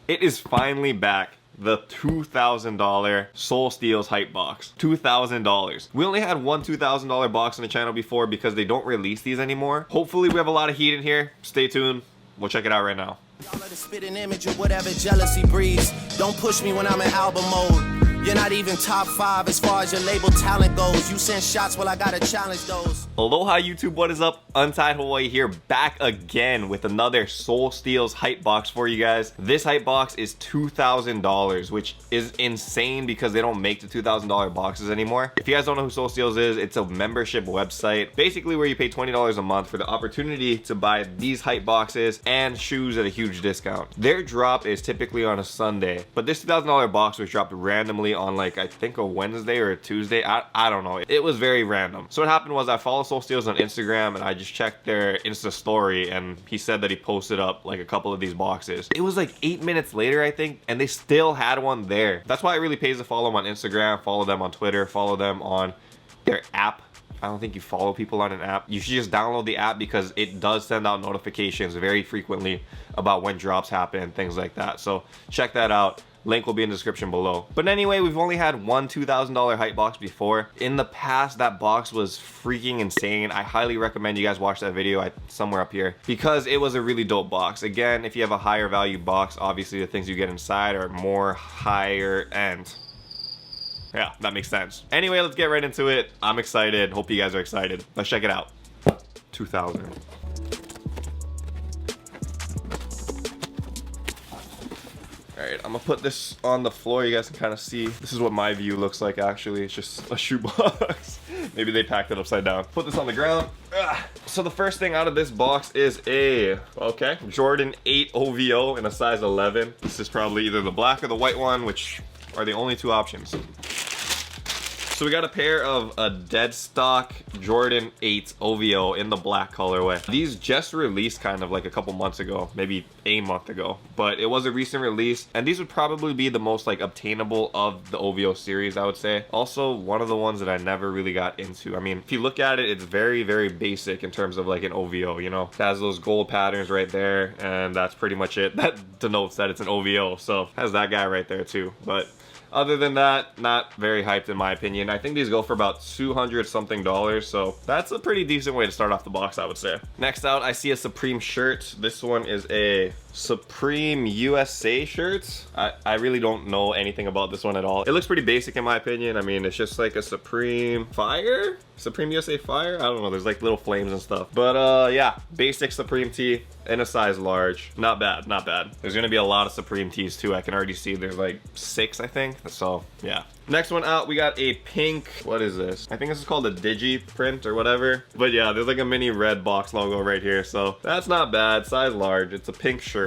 It is finally back. The $2,000 Soul Steals hype box. $2,000. We only had one $2,000 box on the channel before because they don't release these anymore. Hopefully we have a lot of heat in here. Stay tuned. We'll check it out right now. Y'all let it spit an image of whatever jealousy breeds. Don't push me when I'm in album mode. You're not even top 5 as far as your label talent goes. You send shots, well I gotta challenge those. Aloha YouTube, what is up? Untied Hawaii here, back again with another Soul Steals hype box for you guys. This hype box is $2,000, which is insane because they don't make the $2,000 boxes anymore. If you guys don't know who Soul Steals is, it's a membership website, basically where you pay $20 a month for the opportunity to buy these hype boxes and shoes at a huge discount. Their drop is typically on a Sunday, but this $2,000 box was dropped randomly on like, I think a Wednesday or a Tuesday. I don't know. It was very random. So what happened was I followed Soul Steals on Instagram and I just checked their Insta story and he said that he posted up like a couple of these boxes. It was like 8 minutes later, I think, and they still had one there. That's why it really pays to follow them on Instagram, follow them on Twitter, follow them on their app. I don't think you follow people on an app. You should just download the app because it does send out notifications very frequently about when drops happen and things like that. So check that out. Link will be in the description below. But anyway, we've only had one $2,000 hype box before. In the past, that box was freaking insane. I highly recommend you guys watch that video somewhere up here because it was a really dope box. Again, if you have a higher value box, obviously the things you get inside are more higher end. Yeah, that makes sense. Anyway, let's get right into it. I'm excited. Hope you guys are excited. Let's check it out. 2,000. Alright, I'm gonna put this on the floor. You guys can kind of see. This is what my view looks like actually. It's just a shoebox. Maybe they packed it upside down. Put this on the ground. Ugh. So the first thing out of this box is a, Jordan 8 OVO in a size 11. This is probably either the black or the white one, which are the only two options. So we got a pair of a dead stock Jordan 8 OVO in the black colorway. These just released kind of like a couple months ago, maybe a month ago, but it was a recent release and these would probably be the most like obtainable of the OVO series, I would say. Also one of the ones that I never really got into. I mean, if you look at it, it's very, very basic in terms of like an OVO, you know? It has those gold patterns right there and that's pretty much it. That denotes that it's an OVO, so it has that guy right there too. But other than that, not very hyped in my opinion. I think these go for about $200 something, so that's a pretty decent way to start off the box, I would say. Next out, I see a Supreme shirt. This one is a Supreme USA shirt. I really don't know anything about this one at all. It looks pretty basic in my opinion. I mean, it's just like a Supreme Fire? Supreme USA Fire? I don't know, there's like little flames and stuff. But yeah, basic Supreme tee in a size large. Not bad, not bad. There's gonna be a lot of Supreme tees too. I can already see there's like 6, I think. So yeah. Next one out, we got a pink, what is this? I think this is called a Digi print or whatever. But yeah, there's like a mini red box logo right here. So that's not bad, size large. It's a pink shirt.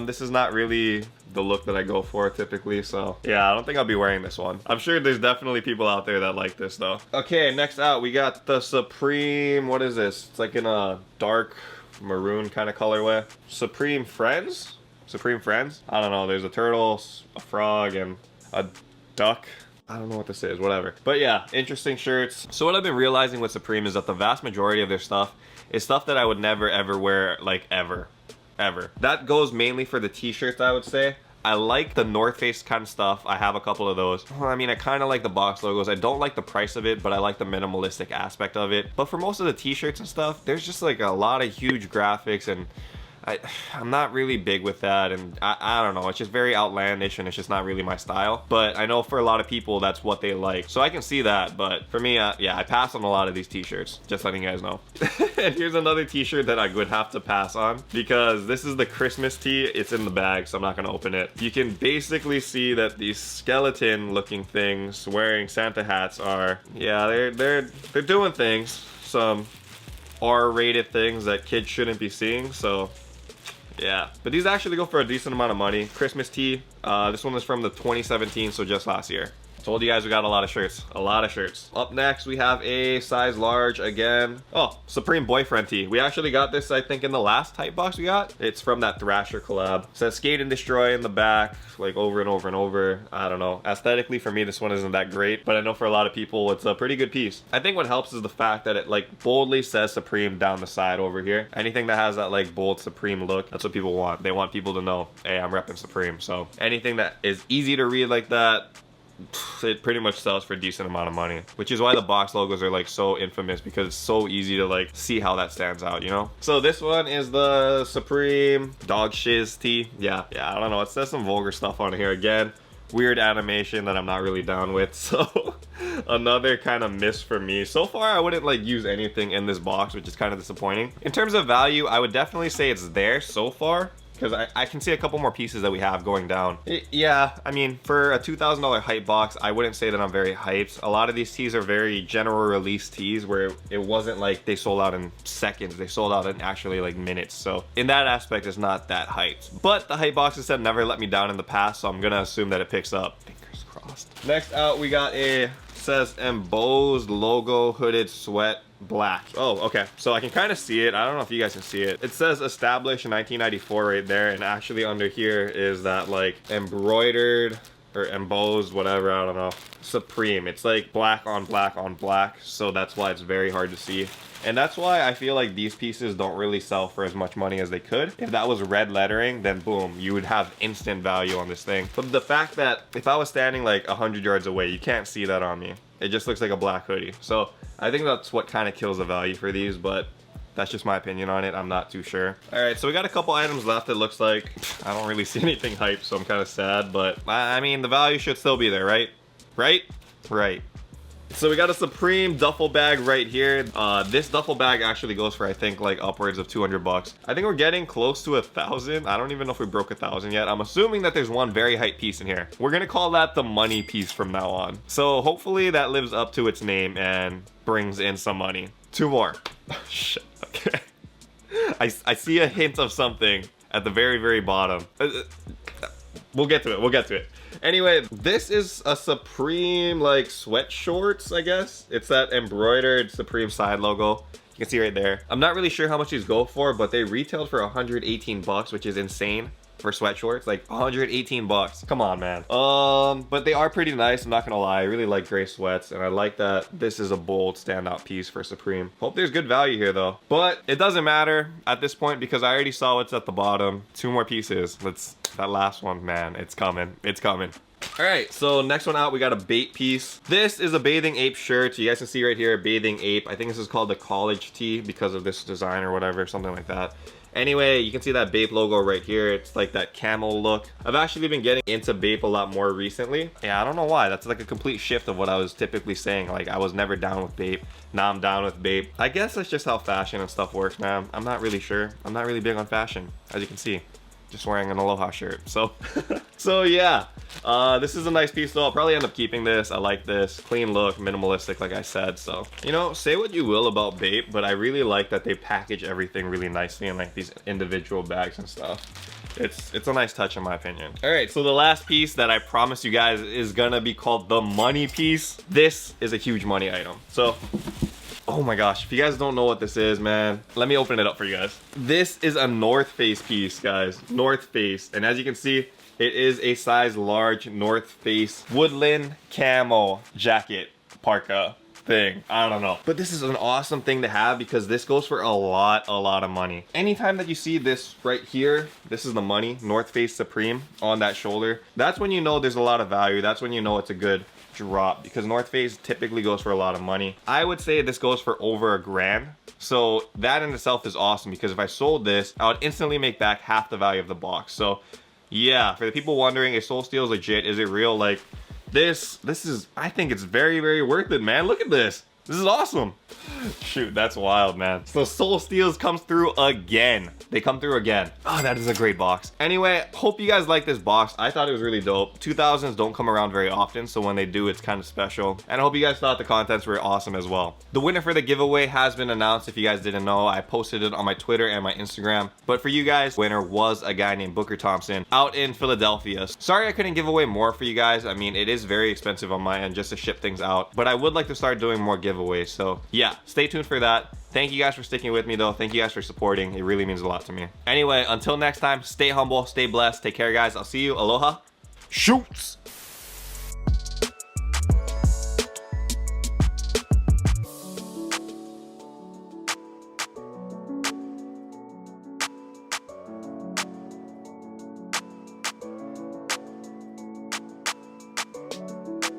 This is not really the look that I go for typically, so yeah, I don't think I'll be wearing this one. I'm sure there's definitely people out there that like this though. Okay, next out, we got the Supreme, what is this? It's like in a dark maroon kind of colorway. Supreme Friends? Supreme Friends? I don't know, there's a turtle, a frog, and a duck. I don't know what this is, whatever. But yeah, interesting shirts. So what I've been realizing with Supreme is that the vast majority of their stuff is stuff that I would never ever wear, like ever. That goes mainly for the t-shirts, I would say. I like the North Face kind of stuff. I have a couple of those. Well, I mean, I kind of like the box logos. I don't like the price of it, but I like the minimalistic aspect of it. But for most of the t-shirts and stuff, there's just like a lot of huge graphics and I'm not really big with that, and I don't know, it's just very outlandish and it's just not really my style. But I know for a lot of people that's what they like, so I can see that. But for me, yeah, I pass on a lot of these t-shirts, just letting you guys know. And here's another t-shirt that I would have to pass on because this is the Christmas tee. It's in the bag, so I'm not gonna open it. You can basically see that these skeleton looking things wearing Santa hats are, yeah, they're doing things, some R-rated things that kids shouldn't be seeing, so yeah. But these actually go for a decent amount of money. Christmas tee. This one is from the 2017, so just last year. Told you guys we got a lot of shirts. A lot of shirts. Up next, we have a size large again. Oh, Supreme Boyfriend tee. We actually got this, I think, in the last Hype box we got. It's from that Thrasher collab. It says Skate and Destroy in the back, like over and over and over. I don't know. Aesthetically, for me, this one isn't that great, but I know for a lot of people, it's a pretty good piece. I think what helps is the fact that it like boldly says Supreme down the side over here. Anything that has that like bold Supreme look, that's what people want. They want people to know, hey, I'm repping Supreme. So anything that is easy to read like that, it pretty much sells for a decent amount of money, which is why the box logos are like so infamous, because it's so easy to like see how that stands out, you know? So this one is the Supreme Dog Shiz tee. Yeah, I don't know. It says some vulgar stuff on here again. Weird animation that I'm not really down with, so another kind of miss for me. So far, I wouldn't like use anything in this box, which is kind of disappointing. In terms of value, I would definitely say it's there so far, because I can see a couple more pieces that we have going down. Yeah, I mean, for a $2,000 hype box, I wouldn't say that I'm very hyped. A lot of these tees are very general release tees where it wasn't like they sold out in seconds. They sold out in actually like minutes. So in that aspect, it's not that hyped. But the hype boxes have never let me down in the past, so I'm gonna assume that it picks up. Fingers crossed. Next out, we got says embossed logo hooded sweat black. Oh, okay. So I can kind of see it. I don't know if you guys can see it. It says established in 1994 right there, and actually under here is that like embroidered or embossed, whatever, I don't know, Supreme. It's like black on black on black, so that's why it's very hard to see. And that's why I feel like these pieces don't really sell for as much money as they could. If that was red lettering, then boom, you would have instant value on this thing. But the fact that if I was standing like 100 yards away, you can't see that on me. It just looks like a black hoodie. So I think that's what kind of kills the value for these, but that's just my opinion on it. I'm not too sure. All right, so we got a couple items left. It looks like I don't really see anything hype, so I'm kind of sad, but I mean, the value should still be there, right? Right. So we got a Supreme duffel bag right here. This duffel bag actually goes for, I think, like upwards of 200 bucks. I think we're getting close to 1,000. I don't even know if we broke 1,000 yet. I'm assuming that there's one very hype piece in here. We're gonna call that the money piece from now on. So hopefully that lives up to its name and brings in some money. Two more. Shit, okay. I see a hint of something at the very, very bottom. We'll get to it. Anyway, this is a Supreme like sweat shorts, I guess. It's that embroidered Supreme side logo. You can see right there. I'm not really sure how much these go for, but they retailed for 118 bucks, which is insane for sweat shorts. Like 118 bucks. Come on, man. But they are pretty nice, I'm not gonna lie. I really like gray sweats, and I like that this is a bold standout piece for Supreme. Hope there's good value here though. But it doesn't matter at this point because I already saw what's at the bottom. Two more pieces. That last one, man, it's coming. All right, so next one out, we got a bait piece. This is a Bathing Ape shirt. You guys can see right here, Bathing Ape. I think this is called the college tee because of this design or whatever, something like that. Anyway, you can see that Bape logo right here. It's like that camel look. I've actually been getting into Bape a lot more recently. Yeah, I don't know why. That's like a complete shift of what I was typically saying. Like, I was never down with Bape. Now I'm down with Bape. I guess that's just how fashion and stuff works, man. I'm not really sure. I'm not really big on fashion, as you can see. Just wearing an Aloha shirt. So, so yeah. This is a nice piece though. I'll probably end up keeping this. I like this. Clean look, minimalistic, like I said. So, you know, say what you will about Bape, but I really like that they package everything really nicely in like these individual bags and stuff. It's a nice touch in my opinion. All right, so the last piece that I promised you guys is gonna be called the money piece. This is a huge money item. So, oh my gosh, if you guys don't know what this is, man, let me open it up for you guys. This is a North Face piece, guys. North Face. And as you can see, it is a size large North Face woodland camo jacket parka thing. I don't know. But this is an awesome thing to have because this goes for a lot of money. Anytime that you see this right here, this is the money, North Face Supreme on that shoulder, that's when you know there's a lot of value. That's when you know it's a good drop because North Face typically goes for a lot of money. I would say this goes for over $1,000. So that in itself is awesome because if I sold this, I would instantly make back half the value of the box. So yeah, for the people wondering, is Soul Steel's legit? Is it real? Like this is, I think it's very, very worth it, man. Look at this. This is awesome. Shoot, that's wild, man. So Soul Steals comes through again. They come through again. Oh, that is a great box. Anyway, hope you guys like this box. I thought it was really dope. 2000s don't come around very often, so when they do, it's kind of special. And I hope you guys thought the contents were awesome as well. The winner for the giveaway has been announced. If you guys didn't know, I posted it on my Twitter and my Instagram. But for you guys, winner was a guy named Booker Thompson out in Philadelphia. Sorry I couldn't give away more for you guys. I mean, it is very expensive on my end just to ship things out. But I would like to start doing more giveaways. So yeah, stay tuned for that. Thank you guys for sticking with me though. Thank you guys for supporting. It really means a lot to me. Anyway, until next time, stay humble, stay blessed. Take care, guys. I'll see you. Aloha. Shoots.